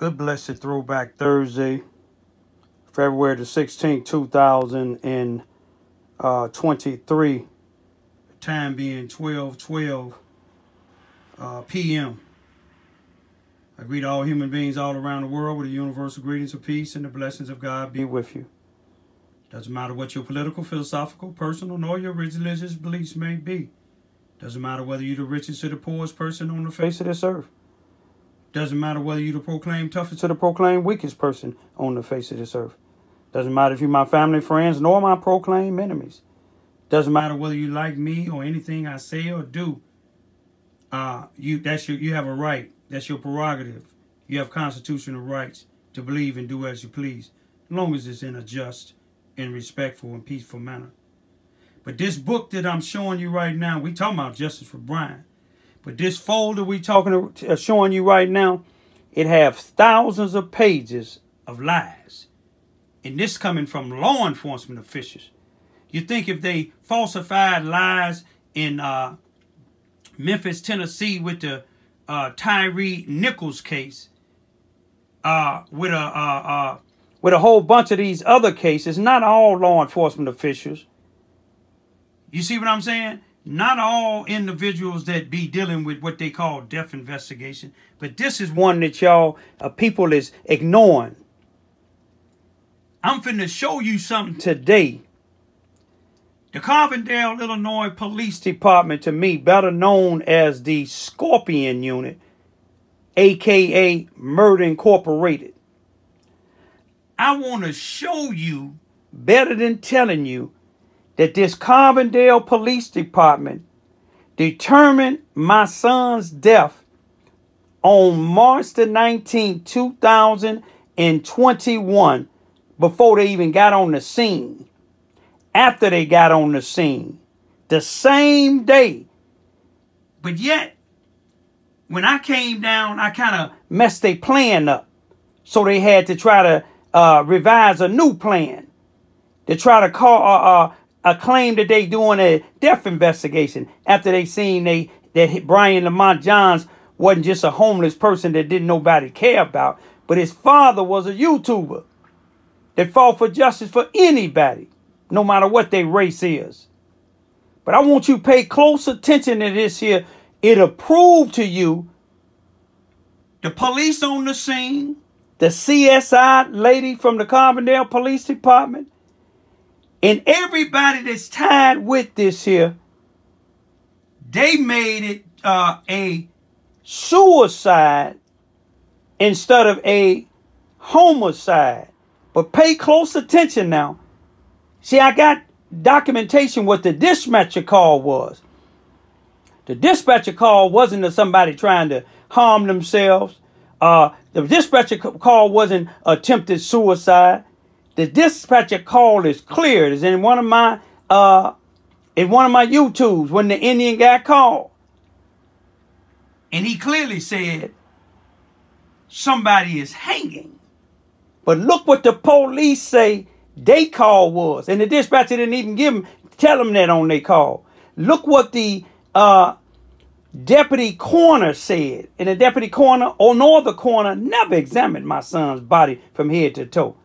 Good blessed throwback Thursday, February the 16th, 2023. Time being 12:12 p.m. I greet all human beings all around the world with the universal greetings of peace and the blessings of God be with you. Doesn't matter what your political, philosophical, personal, nor your religious beliefs may be. Doesn't matter whether you're the richest or the poorest person on the face of this earth. Doesn't matter whether you're the proclaimed toughest or the proclaimed weakest person on the face of this earth. Doesn't matter if you're my family, friends, nor my proclaimed enemies. Doesn't matter whether you like me or anything I say or do. You have a right. That's your prerogative. You have constitutional rights to believe and do as you please, as long as it's in a just and respectful and peaceful manner. But this book that I'm showing you right now, we talking about Justice for Brian. But this folder we showing you right now, it has thousands of pages of lies. And this coming from law enforcement officials. You think if they falsified lies in Memphis, Tennessee with the Tyree Nichols case, with a whole bunch of these other cases, not all law enforcement officials. You see what I'm saying? Not all individuals that be dealing with what they call death investigation. But this is one that y'all, people is ignoring. I'm finna show you something today. The Carbondale, Illinois Police Department, to me, better known as the Scorpion Unit, a.k.a. Murder Incorporated. I want to show you, better than telling you, that this Carbondale Police Department determined my son's death on March the 19th, 2021, before they even got on the scene. After they got on the scene, the same day. But yet, when I came down, I kind of messed their plan up. So they had to try to revise a new plan to try to call a claim that they doing a death investigation after they seen that Brian Lamont Johns wasn't just a homeless person that didn't nobody care about, but his father was a YouTuber that fought for justice for anybody, no matter what their race is. But I want you to pay close attention to this here. It'll prove to you the police on the scene, the CSI lady from the Carbondale Police Department, and everybody that's tied with this here, they made it a suicide instead of a homicide. But pay close attention now. See, I got documentation what the dispatcher call was. The dispatcher call wasn't to somebody trying to harm themselves. The dispatcher call wasn't attempted suicide. The dispatcher call is clear. It's in one of my YouTubes when the Indian guy called. And he clearly said somebody is hanging. But look what the police say they call was. And the dispatcher didn't even tell them that on their call. Look what the deputy coroner said. And the deputy coroner, nor the coroner, never examined my son's body from head to toe.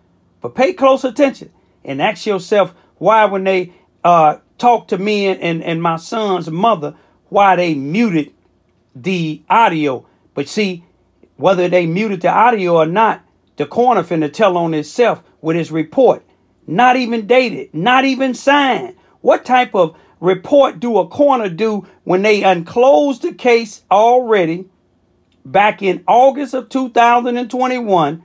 But pay close attention and ask yourself why, when they talk to me and my son's mother, why they muted the audio. But see, whether they muted the audio or not, the coroner finna tell on himself with his report. Not even dated, not even signed. What type of report do a coroner do when they unclosed the case already back in August of 2021?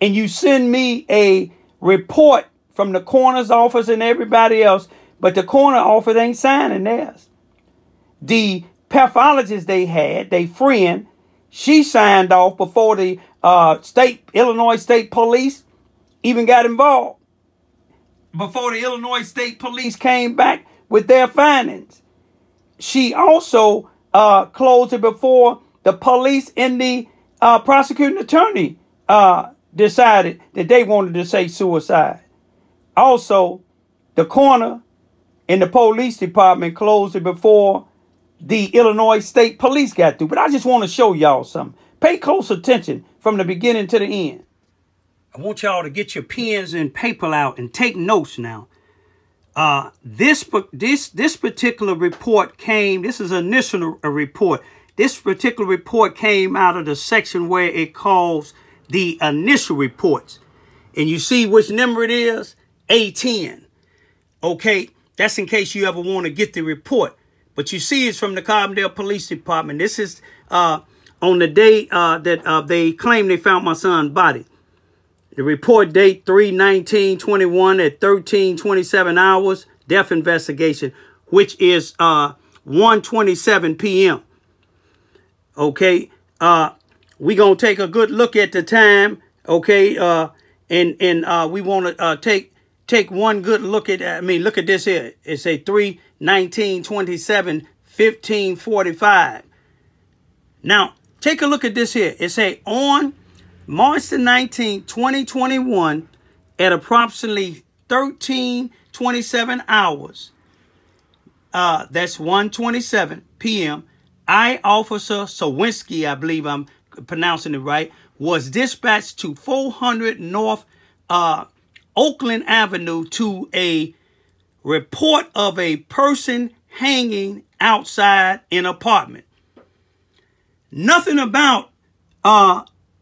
And you send me a report from the coroner's office and everybody else, but the coroner office ain't signing theirs. The pathologist they had, they friend, she signed off before the Illinois State Police even got involved. Before the Illinois State Police came back with their findings. She also closed it before the police and the prosecuting attorney decided that they wanted to say suicide. Also, the coroner and the police department closed it before the Illinois State Police got through. But I just want to show y'all something. Pay close attention from the beginning to the end. I want y'all to get your pens and paper out and take notes now. This particular report came, this is an initial report. This particular report came out of the section where it calls the initial reports. And you see which number it is? A10. Okay, that's in case you ever want to get the report. But you see it's from the Carbondale Police Department. This is on the day that they claim they found my son's body. The report date 3/19/21 at 13:27 hours. Death investigation, which is 1:27 p.m. Okay, we gonna take a good look at the time. Okay, and we want to take one good look at. I mean, look at this here. It's a 3/19/27, 15:45. Now take a look at this here. It's a on March the 19th, 2021, at approximately 13:27 hours. That's 1:27 p.m. I, Officer Sawinski, I believe I'm pronouncing it right, was dispatched to 400 North Oakland Avenue to a report of a person hanging outside an apartment. Nothing about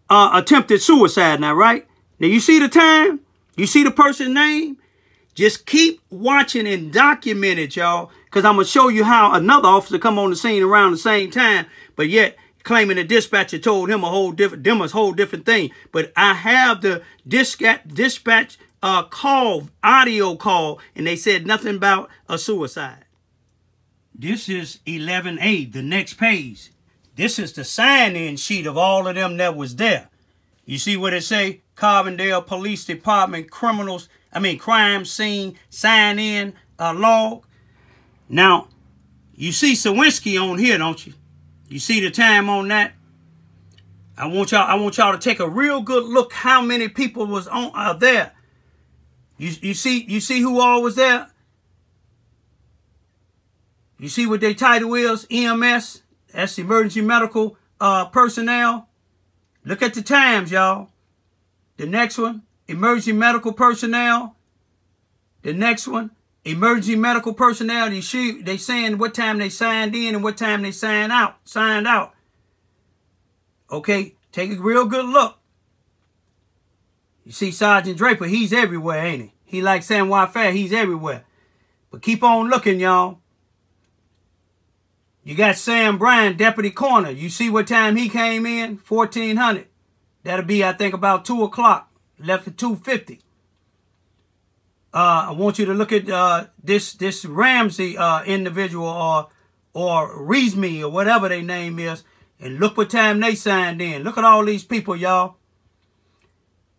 attempted suicide now, right? Now, you see the time? You see the person's name? Just keep watching and document it, y'all, because I'm going to show you how another officer come on the scene around the same time, but yet claiming the dispatcher told him a whole different thing. But I have the dispatch call, audio call, and they said nothing about a suicide. This is 11A, the next page. This is the sign-in sheet of all of them that was there. You see what it say? Carbondale Police Department crime scene sign-in log. Now, you see Sawinski on here, don't you? You see the time on that? I want y'all to take a real good look how many people was on there. You see who all was there? You see what their title is? EMS. That's emergency medical personnel. Look at the times, y'all. The next one, emergency medical personnel. The next one, emergency medical personnel. They saying what time they signed in and what time they signed out. Okay, take a real good look. You see Sergeant Draper, he's everywhere, ain't he? He like San Juan Fair, he's everywhere. But keep on looking, y'all. You got Sam Bryan, Deputy Coroner. You see what time he came in? 1400. That'll be, I think, about 2 o'clock. Left at 2:50. I want you to look at this Ramsey individual or Reesme or whatever their name is, and look what time they signed in. Look at all these people, y'all.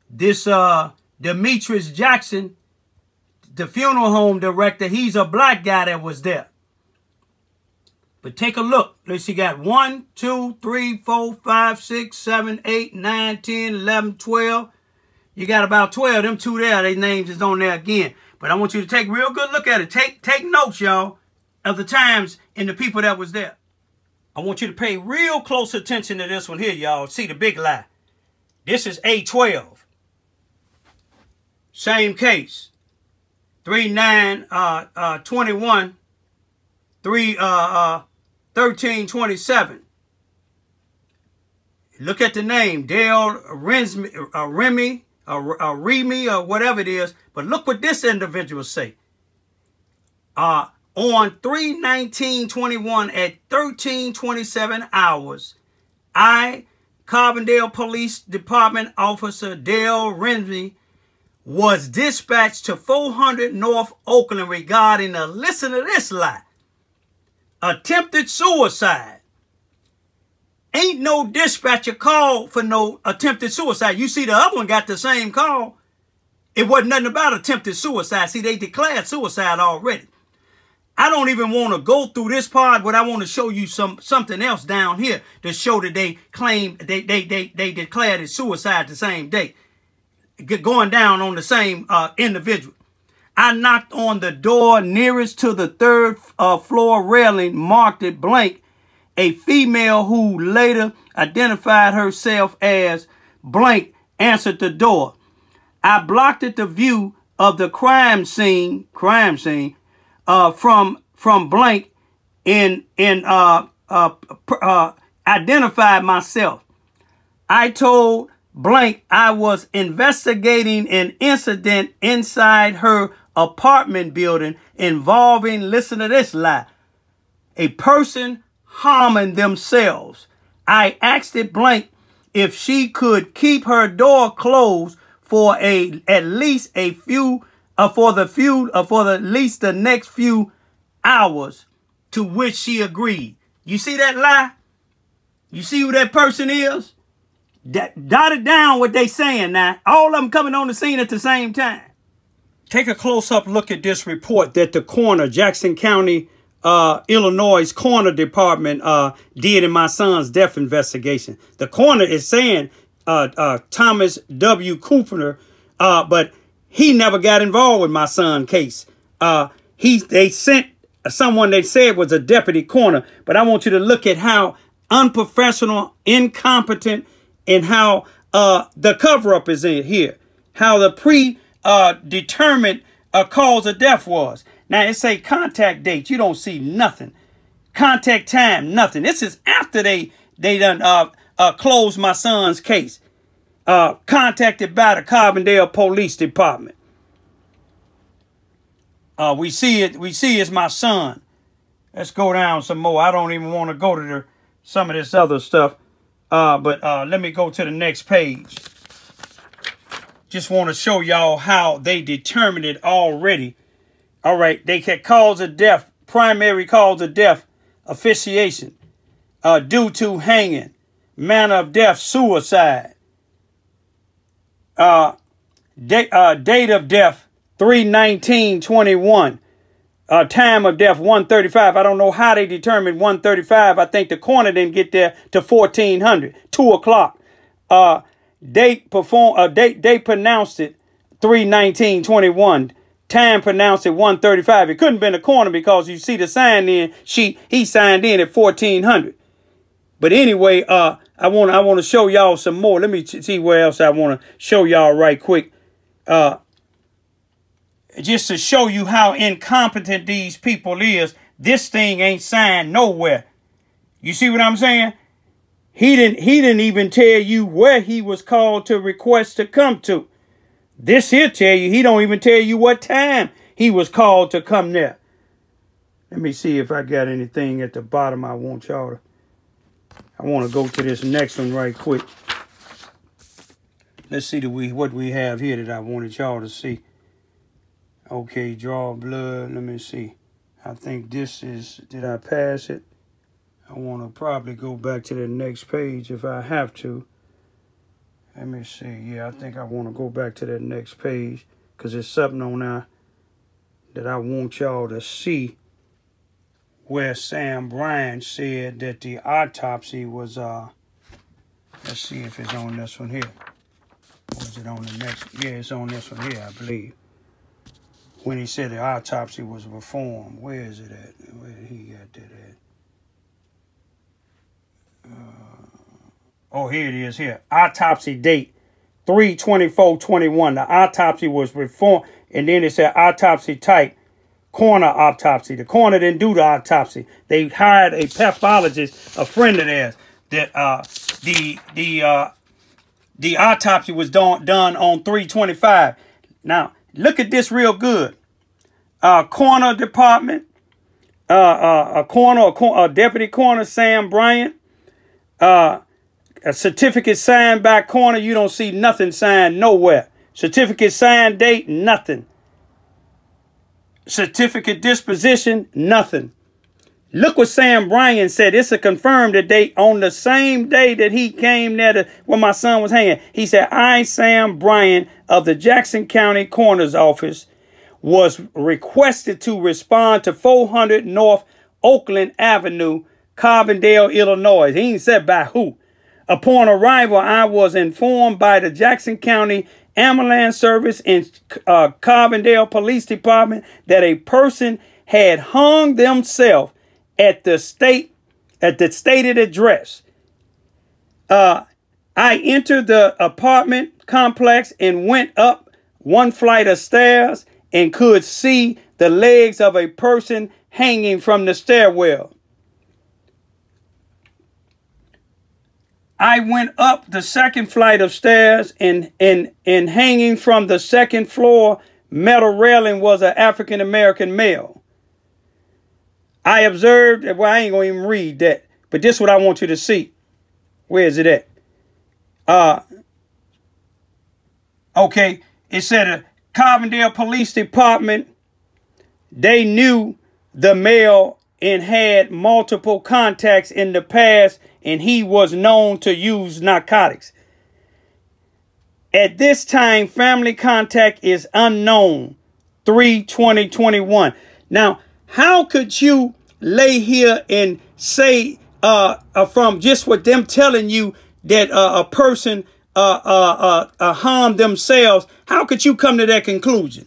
This Demetrius Jackson, the funeral home director, he's a black guy that was there. But take a look. Let's see, got 1, 2, 3, 4, 5, 6, 7, 8, 9, 10, 11, 12. You got about 12. Them two there, their names is on there again. But I want you to take a real good look at it. Take notes, y'all, of the times and the people that was there. I want you to pay real close attention to this one here, y'all. See the big lie. This is A12. Same case. 3/9/21. 13/27. Look at the name, Dale Remy or whatever it is. But look what this individual say. On 3/19/21 at 13:27 hours, I, Carbondale Police Department Officer Dale Remy, was dispatched to 400 North Oakland regarding a, listen to this lie, attempted suicide. Ain't no dispatcher called for no attempted suicide. You see the other one got the same call. It wasn't nothing about attempted suicide. See, they declared suicide already. I don't even want to go through this part, but I want to show you something else down here to show that they claim they declared it suicide the same day. Going down on the same individual. I knocked on the door nearest to the 3rd floor railing, marked it blank. A female who later identified herself as blank answered the door. I blocked the view of the crime scene from blank and identified myself. I told blank I was investigating an incident inside her apartment building involving, listen to this lie, a person harming themselves. I asked it blank if she could keep her door closed for at least the next few hours, to which she agreed. You see that lie? You see who that person is? Jot it down what they saying now. All of them coming on the scene at the same time. Take a close-up look at this report that the coroner, Jackson County, Illinois Coroner Department did in my son's death investigation. The coroner is saying Thomas W. Cooper, but he never got involved with my son's case. They sent someone they said was a deputy coroner, but I want you to look at how unprofessional, incompetent, and how the cover-up is in here. How the predetermined cause of death was. Now, it say contact date. You don't see nothing. Contact time, nothing. This is after they done closed my son's case. Contacted by the Carbondale Police Department. We see it's my son. Let's go down some more. I don't even want to go to some of this other stuff. But let me go to the next page. Just want to show y'all how they determined it already. All right, they had cause of death, primary cause of death, asphyxiation, due to hanging, manner of death, suicide, date of death, 3/19/21, time of death, 1:35. I don't know how they determined 1:35. I think the coroner didn't get there to 1400, 2 o'clock. They pronounced it 3/19/21. Time pronounced it 1:35. It couldn't have been a coroner because you see the sign in sheet. He signed in at 1400. But anyway, I want to show y'all some more. Let me see where else I want to show y'all right quick. Just to show you how incompetent these people is. This thing ain't signed nowhere. You see what I'm saying? He didn't even tell you where he was called to request to come to. This here tell you, he don't even tell you what time he was called to come there. Let me see if I got anything at the bottom I want to. I want to go to this next one right quick. Let's see what we have here that I wanted y'all to see. Okay, draw blood. Let me see. I think this is, did I pass it? I want to probably go back to the next page if I have to. Let me see. Yeah, I think I want to go back to that next page because there's something on there that I want y'all to see where Sam Bryant said that the autopsy was, let's see if it's on this one here. Or is it on the next? Yeah, it's on this one here, I believe. When he said the autopsy was performed. Where is it at? Where did he got that at? Oh, here it is here. Autopsy date, 3/24/21. The autopsy was performed. And then it said autopsy type, coroner autopsy. The coroner didn't do the autopsy. They hired a pathologist, a friend of theirs, that the autopsy was done on 3/25. Now, look at this real good. Coroner department, a deputy coroner, Sam Bryant, a certificate signed by coroner. You don't see nothing signed nowhere. Certificate signed date, nothing. Certificate disposition, nothing. Look what Sam Bryant said. It's a confirmed date on the same day that he came there when my son was hanging. He said, I, Sam Bryant of the Jackson County Coroner's Office, was requested to respond to 400 North Oakland Avenue, Carbondale, Illinois. He ain't said by who. Upon arrival, I was informed by the Jackson County Ambulance Service and Carbondale Police Department that a person had hung themselves at the stated address. I I entered the apartment complex and went up one flight of stairs and could see the legs of a person hanging from the stairwell. I went up the second flight of stairs and hanging from the second floor metal railing was an African-American male. I observed, well, I ain't going to even read that, but this is what I want you to see. Where is it at? Okay, it said Carbondale Police Department, they knew the male and had multiple contacts in the past, and he was known to use narcotics. At this time, family contact is unknown. 3/20/21. Now, how could you lay here and say from just what them telling you that a person harmed themselves? How could you come to that conclusion?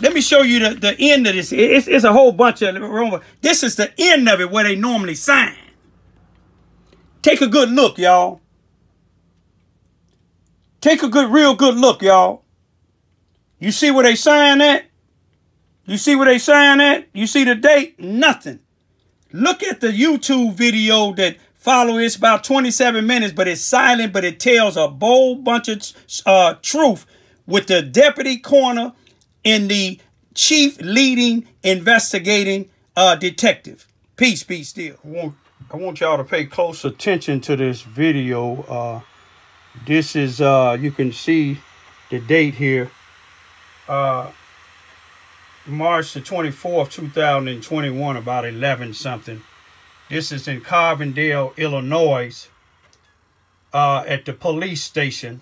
Let me show you the end of this. It's a whole bunch of, this is the end of it where they normally sign. Take a good look, y'all. Take a real good look, y'all. You see where they sign at? You see where they sign at? You see the date? Nothing. Look at the YouTube video that follow. It's about 27 minutes, but it's silent, but it tells a whole bunch of truth with the deputy coroner and the chief leading investigating detective. Peace be still. I want y'all to pay close attention to this video. This is, you can see the date here. March the 24th, 2021, about 11 something. This is in Carbondale, Illinois, at the police station.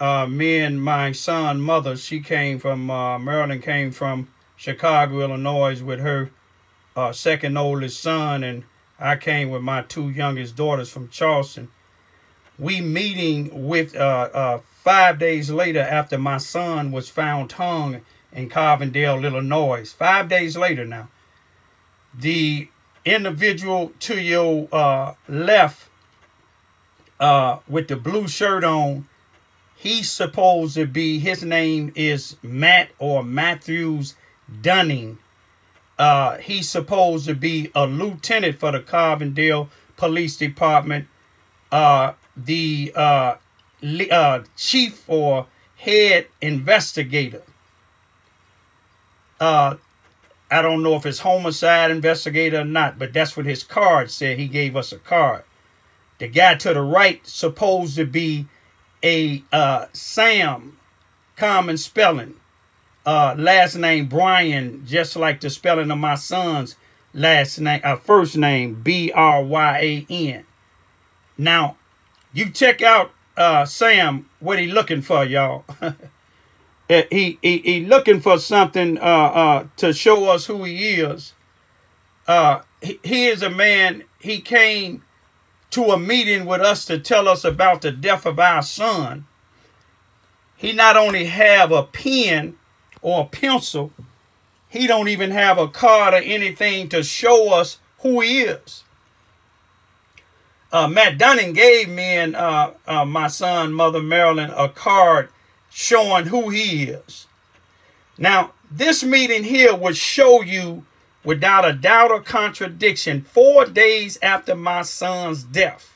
Me and my son, mother, she came from Maryland, came from Chicago, Illinois with her second oldest son, and I came with my two youngest daughters from Charleston. We meeting with 5 days later after my son was found hung in Carbondale, Illinois. 5 days later now. The individual to your left with the blue shirt on, he's supposed to be, his name is Matt or Matthews Dunning. He's supposed to be a lieutenant for the Carbondale Police Department. The chief or head investigator. I don't know if it's homicide investigator or not, but that's what his card said. He gave us a card. The guy to the right supposed to be a Sam, common spelling. Last name Brian, just like the spelling of my son's last name, first name, Bryan. Now, you check out Sam, what he looking for, y'all. he looking for something to show us who he is. He is a man, he came to a meeting with us to tell us about the death of our son. He not only have a pen or a pencil, he don't even have a card or anything to show us who he is. Matt Dunning gave me and my son, Mother Marilyn, a card showing who he is. Now, this meeting here would show you, without a doubt or contradiction, 4 days after my son's death.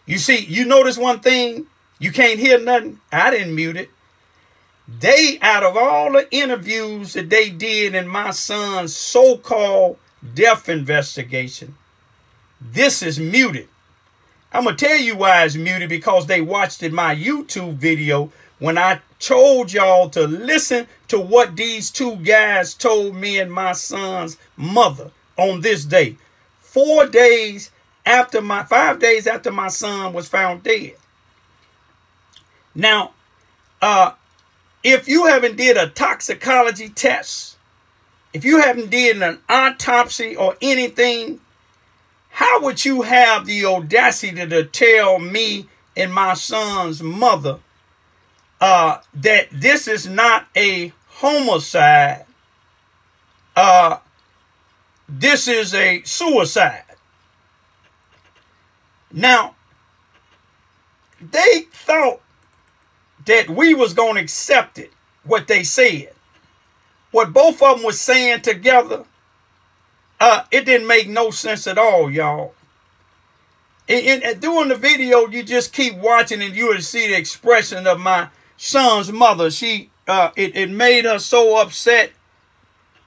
You see, you notice one thing? You can't hear nothing. I didn't mute it. They, out of all the interviews that they did in my son's so-called death investigation, this is muted. I'm going to tell you why it's muted, because they watched in my YouTube video when I told y'all to listen to what these two guys told me and my son's mother on this day. 5 days after my son was found dead. Now, if you haven't did a toxicology test, if you haven't did an autopsy or anything, how would you have the audacity to tell me and my son's mother that this is not a homicide? This is a suicide. Now, they thought that we was going to accept it, what they said. What both of them was saying together, it didn't make no sense at all, y'all. And during the video, you just keep watching and you will see the expression of my son's mother. It made her so upset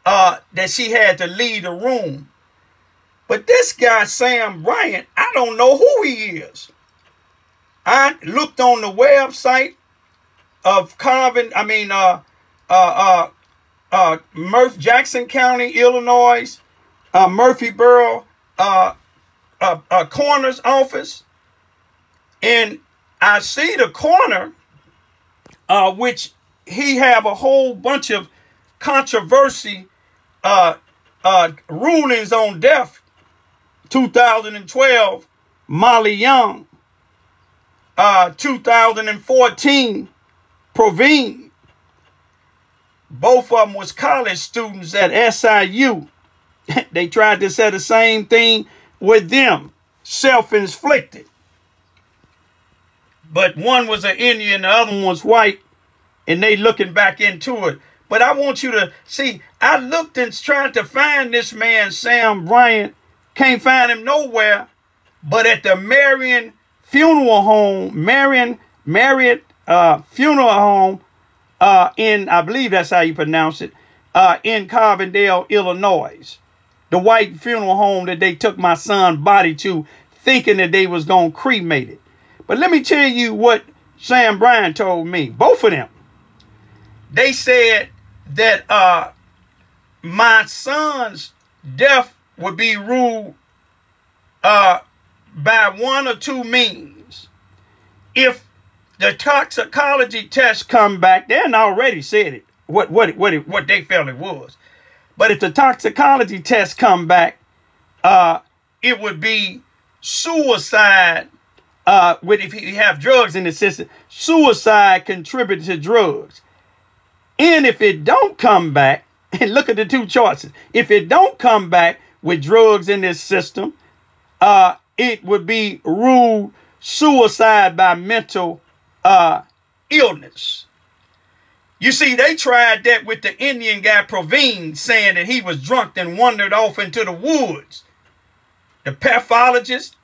that she had to leave the room. But this guy, Sam Bryant, I don't know who he is. I looked on the website of Jackson County, Illinois, Murphyboro, coroner's office, and I see the coroner, which he have a whole bunch of controversy rulings on death. 2012, Molly Young. 2014, Provine. Both of them was college students at SIU. They tried to say the same thing with them, self-inflicted. But one was an Indian, the other one was white, and they looking back into it. But I want you to see, I looked and tried to find this man, Sam Bryant, can't find him nowhere, but at the Marion Funeral Home, Marriott Funeral Home, in, I believe that's how you pronounce it, in Carbondale, Illinois. The white funeral home that they took my son's body to, thinking that they was going to cremate it. But let me tell you what Sam Bryant told me. Both of them. They said that my son's death would be ruled by one or two means. If the toxicology test come back, they already said it, what they felt it was. But if the toxicology test come back, it would be suicide. If you have drugs in the system, suicide contributed to drugs. And if it don't come back, and look at the two choices. If it don't come back with drugs in this system, it would be ruled suicide by mental illness. You see, they tried that with the Indian guy Provine, saying that he was drunk and wandered off into the woods. The pathologist,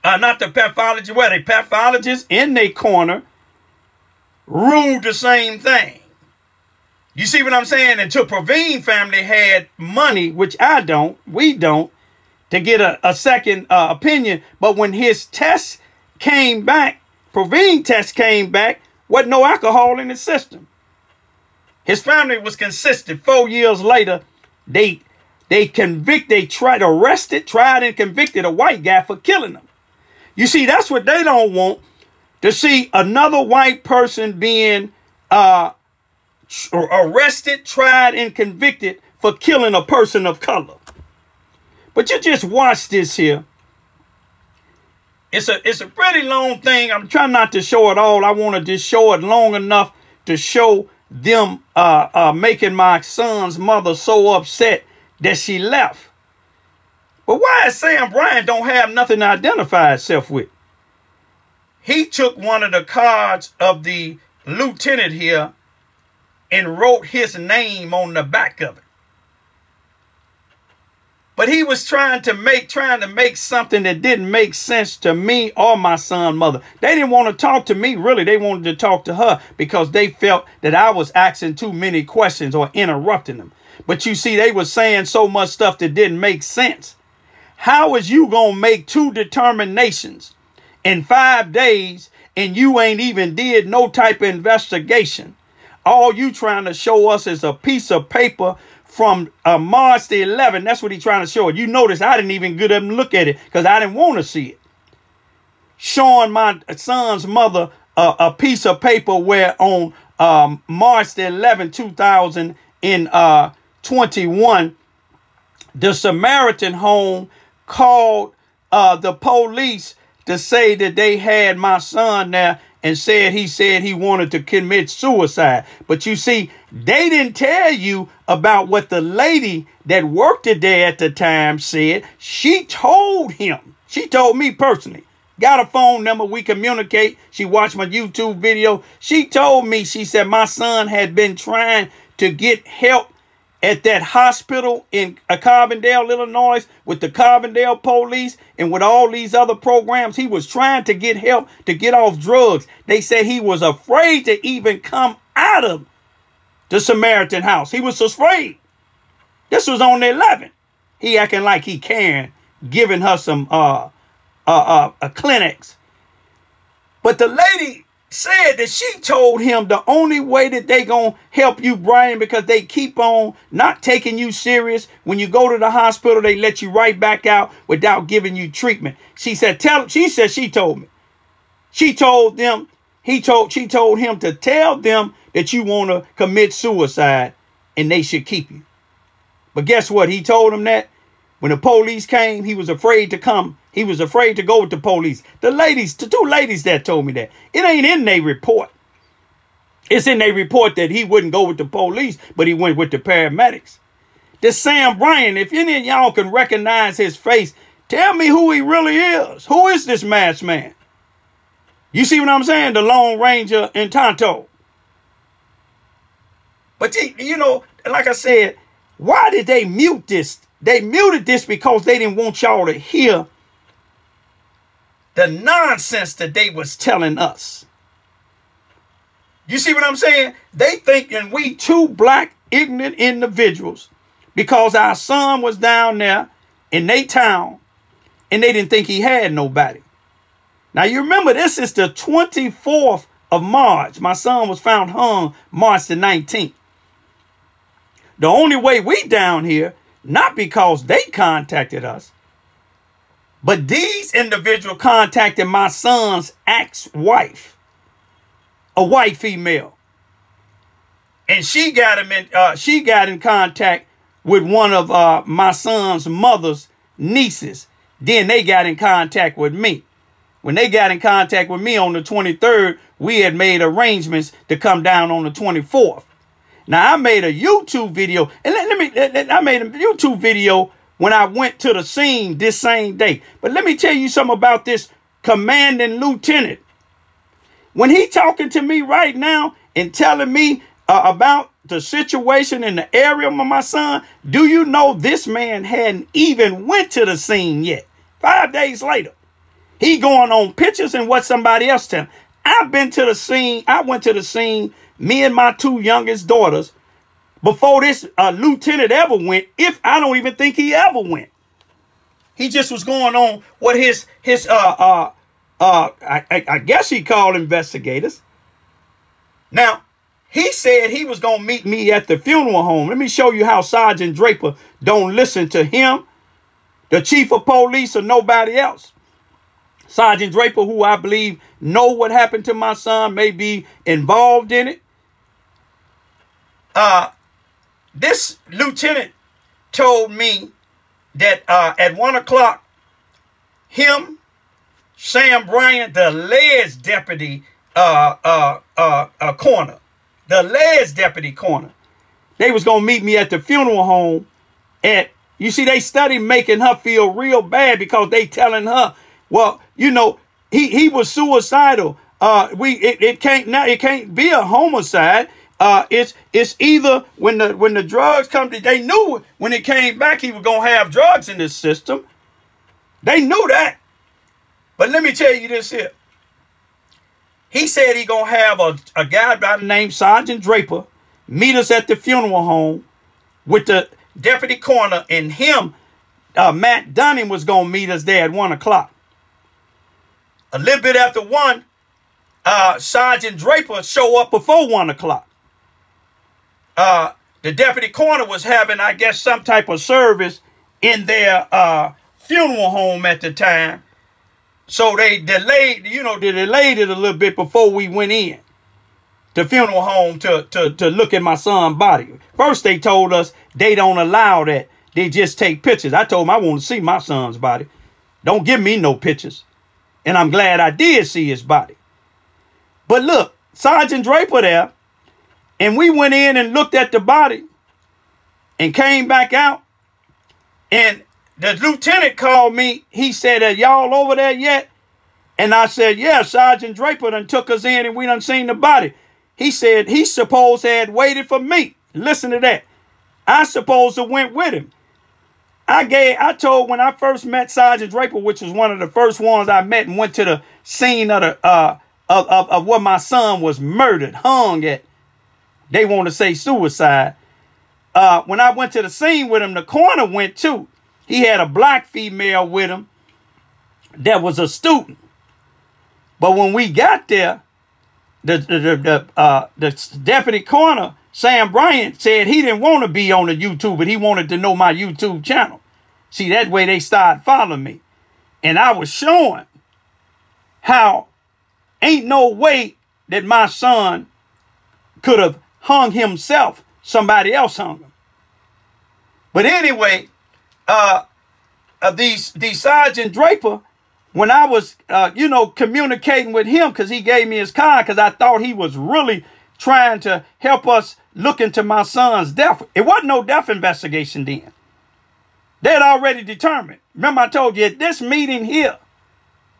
not the pathologist, well, the pathologist in their corner ruled the same thing. You see what I'm saying? Until Provine family had money, which we don't, to get a second opinion. But when his test came back, Provine test came back, wasn't no alcohol in his system. His family was consistent. 4 years later, they tried and convicted a white guy for killing him. You see, that's what they don't want, to see another white person being arrested, tried, and convicted for killing a person of color. But you just watch this here. It's a pretty long thing. I'm trying not to show it all. I want to just show it long enough to show them making my son's mother so upset that she left. But why is Sam Bryant don't have nothing to identify himself with? He took one of the cards of the lieutenant here and wrote his name on the back of it. But he was trying to make something that didn't make sense to me or my son's mother. They didn't want to talk to me, really. They wanted to talk to her because they felt that I was asking too many questions or interrupting them. But you see, they were saying so much stuff that didn't make sense. How is you going to make two determinations in 5 days and you ain't even did no type of investigation? All you trying to show us is a piece of paper from March the 11th. That's what he's trying to show. You notice I didn't even get up and look at it because I didn't want to see it. Showing my son's mother a piece of paper where on March the 11th, 2021, the Samaritan home called the police to say that they had my son there and he said he wanted to commit suicide. But you see, they didn't tell you about what the lady that worked there at the time said. She told him. She told me personally. got a phone number. We communicate. She watched my YouTube video. She told me, she said, my son had been trying to get help at that hospital in Carbondale, Illinois, with the Carbondale police and with all these other programs. He was trying to get help to get off drugs. They said he was afraid to even come out of the Samaritan house. He was afraid. This was on the 11th. He acting like he can, giving her some clinics. But the lady said that she told him the only way that they gonna help you, Brian, because they keep on not taking you serious. When you go to the hospital, they let you right back out without giving you treatment. She said, she told me. She told them, she told him to tell them that you want to commit suicide and they should keep you. But guess what? He told him that when the police came, he was afraid to come. He was afraid to go with the police. The two ladies that told me that. It ain't in their report. It's in their report that he wouldn't go with the police, but he went with the paramedics. This Sam Bryan, if any of y'all can recognize his face, tell me who he really is. Who is this masked man? You see what I'm saying? The Lone Ranger in Tonto. But, you know, like I said, why did they mute this? They muted this because they didn't want y'all to hear the nonsense that they was telling us. You see what I'm saying? They thinking we two black ignorant individuals because our son was down there in their town and they didn't think he had nobody. Now you remember this is the 24th of March. My son was found hung March the 19th. The only way we down here, not because they contacted us, but these individuals contacted my son's ex-wife, a white female. And she got in contact with one of my son's mother's nieces. Then they got in contact with me. When they got in contact with me on the 23rd, we had made arrangements to come down on the 24th. Now, I made a YouTube video, and I made a YouTube video when I went to the scene this same day. But let me tell you something about this commanding lieutenant. When he talking to me right now and telling me about the situation in the area of my son, do you know this man hadn't even went to the scene yet? 5 days later, he going on pictures and what somebody else tell him. I've been to the scene. I went to the scene, me and my two youngest daughters, before this lieutenant ever went, if I don't even think he ever went. He just was going on what I guess he called investigators. Now, he said he was going to meet me at the funeral home. Let me show you how Sergeant Draper don't listen to him, the chief of police, or nobody else. Sergeant Draper, who I believe know what happened to my son, may be involved in it. This lieutenant told me that at 1 o'clock, him, Sam Bryan, the Les deputy coroner, the Les deputy coroner, they was going to meet me at the funeral home. You see, they study making her feel real bad because they telling her, well, you know, he was suicidal. It can't be a homicide. It's either when the drugs come to, they knew when it came back he was gonna have drugs in this system. They knew that. But let me tell you this here. He said he gonna have a guy by the name Sergeant Draper meet us at the funeral home with the deputy coroner, and him, Matt Dunning, was gonna meet us there at 1 o'clock. A little bit after 1, Sergeant Draper show up before 1 o'clock. The deputy coroner was having, I guess, some type of service in their funeral home at the time. So they delayed it a little bit before we went in to funeral home to look at my son's body. First, they told us they don't allow that. They just take pictures. I told them I want to see my son's body. Don't give me no pictures. And I'm glad I did see his body. But look, Sergeant Draper there, and we went in and looked at the body and came back out. And the lieutenant called me. He said, are y'all over there yet? And I said, yeah, Sergeant Draper done took us in and we done seen the body. He said he supposed had waited for me. Listen to that. I supposed to went with him. I told when I first met Sergeant Draper, which was one of the first ones I met and went to the scene of the of where my son was murdered, hung at. They want to say suicide. When I went to the scene with him, the coroner went too. He had a black female with him that was a student. But when we got there, the deputy coroner, Sam Bryant, said he didn't want to be on the YouTube, but he wanted to know my YouTube channel. See, that way they started following me. And I was showing how ain't no way that my son could have hung himself. Somebody else hung him. But anyway, these Sergeant Draper, when I was, communicating with him, because he gave me his card, because I thought he was really trying to help us look into my son's death. It wasn't no death investigation then. They had already determined. Remember I told you at this meeting here,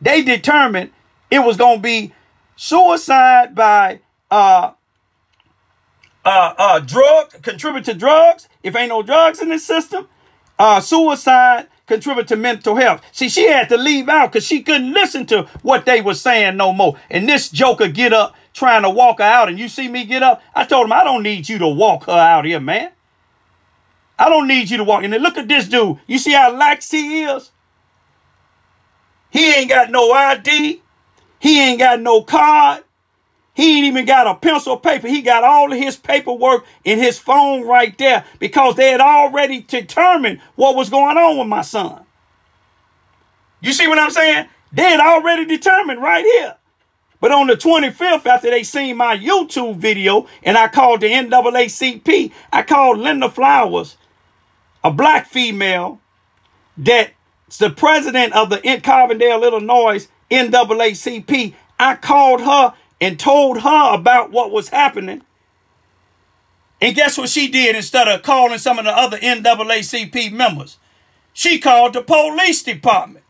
they determined it was going to be suicide by contribute to drugs. If ain't no drugs in the system, suicide, contribute to mental health. See, she had to leave out because she couldn't listen to what they were saying no more. And this joker get up trying to walk her out, and you see me get up. I told him, I don't need you to walk her out here, man. I don't need you to walk. And then look at this dude. You see how lax he is? He ain't got no ID. He ain't got no card. He ain't even got a pencil or paper. He got all of his paperwork in his phone right there because they had already determined what was going on with my son. You see what I'm saying? They had already determined right here. But on the 25th, after they seen my YouTube video and I called the NAACP, I called Linda Flowers, a black female that's the president of the Carbondale, Illinois NAACP. I called her and told her about what was happening. And guess what she did instead of calling some of the other NAACP members? She called the police department.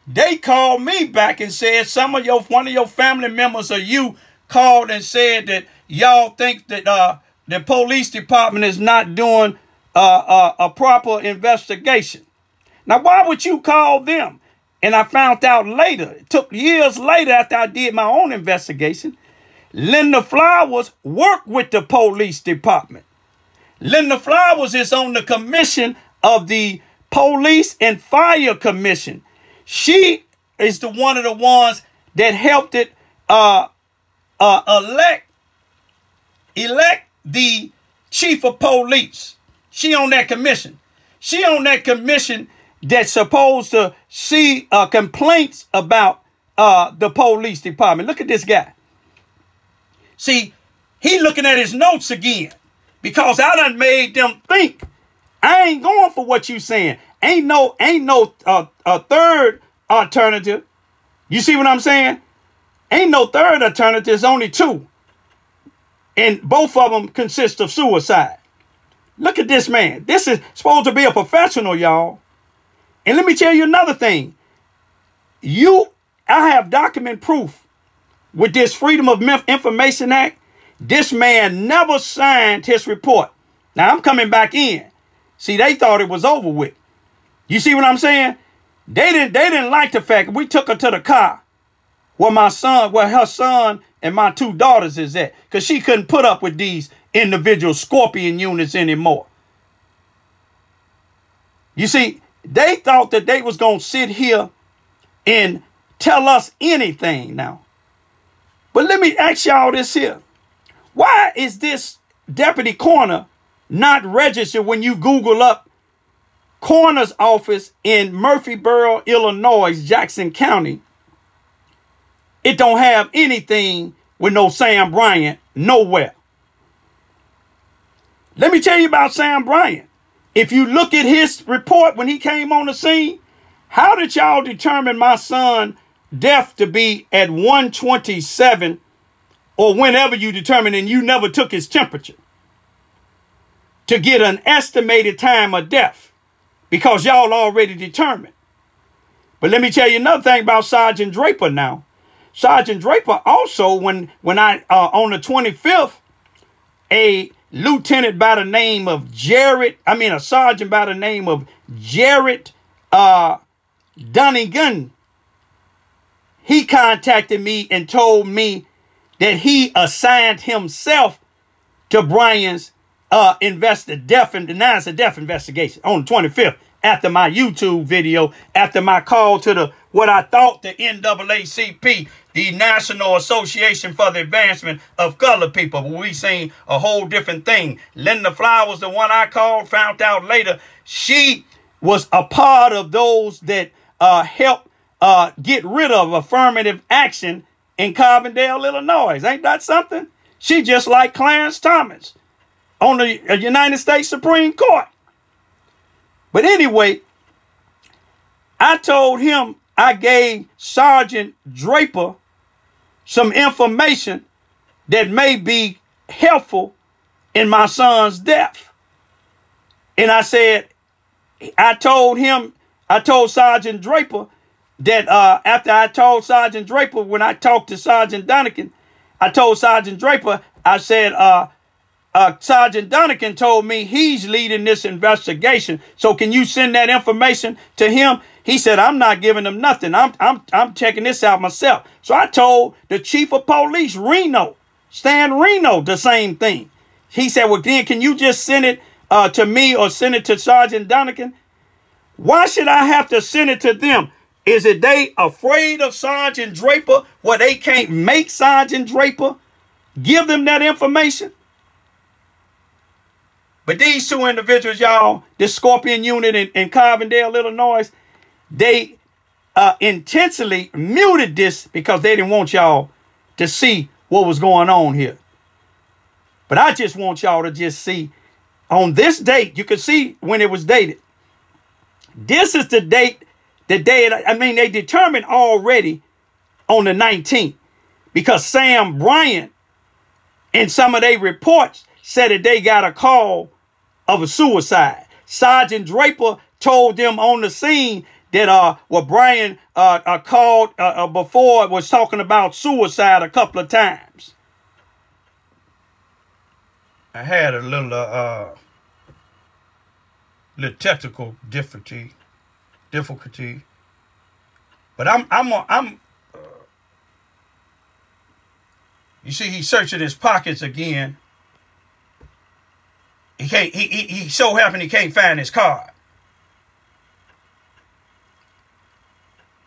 They called me back and said one of your family members or you called and said that y'all think that the police department is not doing a proper investigation. Now, why would you call them? And I found out later, it took years later after I did my own investigation, Linda Flowers worked with the police department. Linda Flowers is on the commission of the Police and Fire Commission. She is one of the ones that helped it elect the chief of police. She on that commission. She on that commission that's supposed to see complaints about the police department. Look at this guy. See, he looking at his notes again because I done made them think. I ain't going for what you saying. Ain't no third alternative. You see what I'm saying? Ain't no third alternative. There's only two. And both of them consist of suicide. Look at this man. This is supposed to be a professional, y'all. And let me tell you another thing. I have document proof with this Freedom of Information Act. This man never signed his report. Now I'm coming back in. See, they thought it was over with. You see what I'm saying? They didn't like the fact we took her to the car where her son and my two daughters is at, because she couldn't put up with these individual scorpion units anymore. You see, they thought that they was going to sit here and tell us anything now. But let me ask y'all this here. Why is this deputy coroner not registered when you Google up coroner's office in Murphyboro, Illinois, Jackson County? It don't have anything with no Sam Bryant nowhere. Let me tell you about Sam Bryant. If you look at his report when he came on the scene, how did y'all determine my son's death to be at 1:27 or whenever you determined, and you never took his temperature to get an estimated time of death because y'all already determined? But let me tell you another thing about Sergeant Draper now. Sergeant Draper also, when I, on the 25th, a lieutenant by the name of a sergeant by the name of Jared Dunnigan, he contacted me and told me that he assigned himself to Brian's death investigation on the 25th, after my YouTube video, after my call to what I thought the NAACP, the National Association for the Advancement of Colored People. But we seen a whole different thing. Linda Flowers, the one I called, found out later, she was a part of those that helped get rid of affirmative action in Carbondale, Illinois. Ain't that something? She just like Clarence Thomas on the United States Supreme Court. But anyway, I told him I gave Sergeant Draper some information that may be helpful in my son's death. And I said, I told Sergeant Draper that after I told Sergeant Draper, when I talked to Sergeant Dunnigan, I told Sergeant Draper, I said, Sergeant Dunnigan told me he's leading this investigation. So can you send that information to him? He said, I'm not giving him nothing. I'm checking this out myself. So I told the chief of police, Stan Reno, the same thing. He said, well, then can you just send it to me or send it to Sergeant Dunnigan? Why should I have to send it to them? Is it they afraid of Sergeant Draper where they can't make Sergeant Draper give them that information? But these two individuals, y'all, this Scorpion unit in Carbondale, Illinois, they intentionally muted this because they didn't want y'all to see what was going on here. But I just want y'all to just see on this date, you can see when it was dated. This is the date, they determined already on the 19th because Sam Bryant in some of their reports said that they got a call of a suicide. Sergeant Draper told them on the scene that what Brian called before was talking about suicide a couple of times. I had a little technical difficulty, but I'm you see, he's searching his pockets again. He so happened he can't find his card.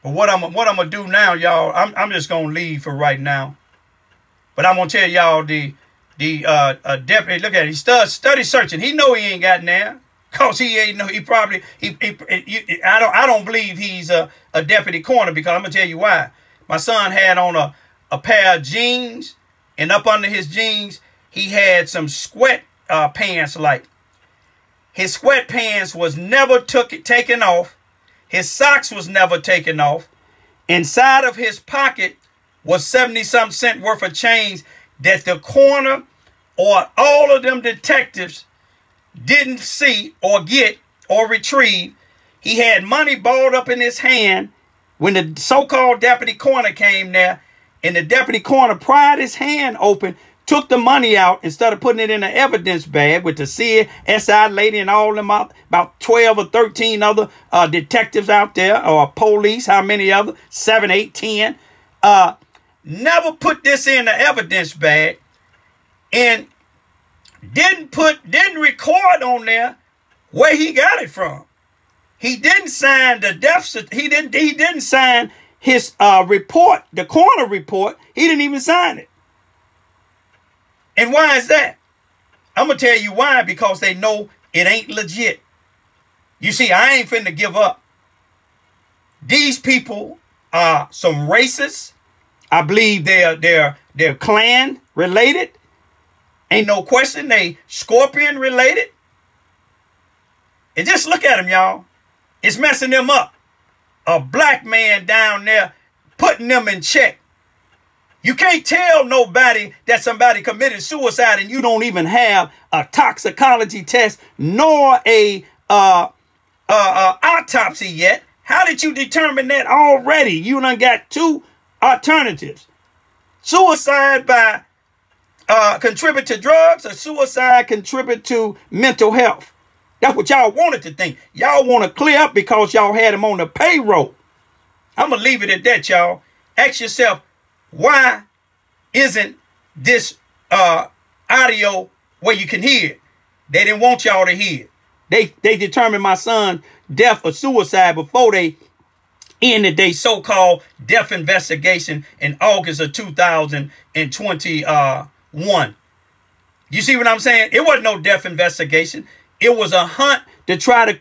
But what I'm gonna do now, y'all, I'm just gonna leave for right now. But I'm gonna tell y'all the deputy. Look at it. He study searching. He know he ain't got now, cause he ain't know. I don't believe he's a deputy coroner, because I'm gonna tell you why. My son had on a pair of jeans, and up under his jeans he had some sweat pants. Like his sweatpants was never taken off. His socks was never taken off. Inside of his pocket was 70-something cents worth of change that the coroner or all of them detectives didn't see or get or retrieve. He had money balled up in his hand when the so-called deputy coroner came there, and the deputy coroner pried his hand open, took the money out, instead of putting it in an evidence bag with the CSI lady and all them about 12 or 13 other detectives out there, or police, how many other? 7, 8, 10. Never put this in the evidence bag, and didn't record on there where he got it from. He didn't sign the death. He didn't sign his report, the coroner report. He didn't even sign it. And why is that? I'm going to tell you why. Because they know it ain't legit. You see, I ain't finna give up. These people are some racists. I believe they're Klan related. Ain't no question. They Scorpion related. And just look at them, y'all. It's messing them up. A black man down there putting them in check. You can't tell nobody that somebody committed suicide and you don't even have a toxicology test nor a autopsy yet. How did you determine that already? You done got 2 alternatives. Suicide by contribute to drugs, or suicide contribute to mental health. That's what y'all wanted to think. Y'all want to clear up because y'all had him on the payroll. I'm going to leave it at that, y'all. Ask yourself, why isn't this audio where you can hear it? They didn't want y'all to hear it. They determined my son's death or suicide before they ended their so-called death investigation in August of 2021. You see what I'm saying? It wasn't no death investigation. It was a hunt to try to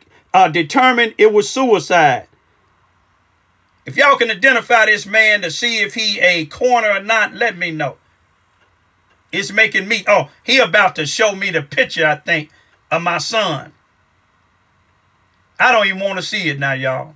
determine it was suicide. If y'all can identify this man to see if he a coroner or not, let me know. It's making me, oh, he about to show me the picture, I think, of my son. I don't even want to see it now, y'all.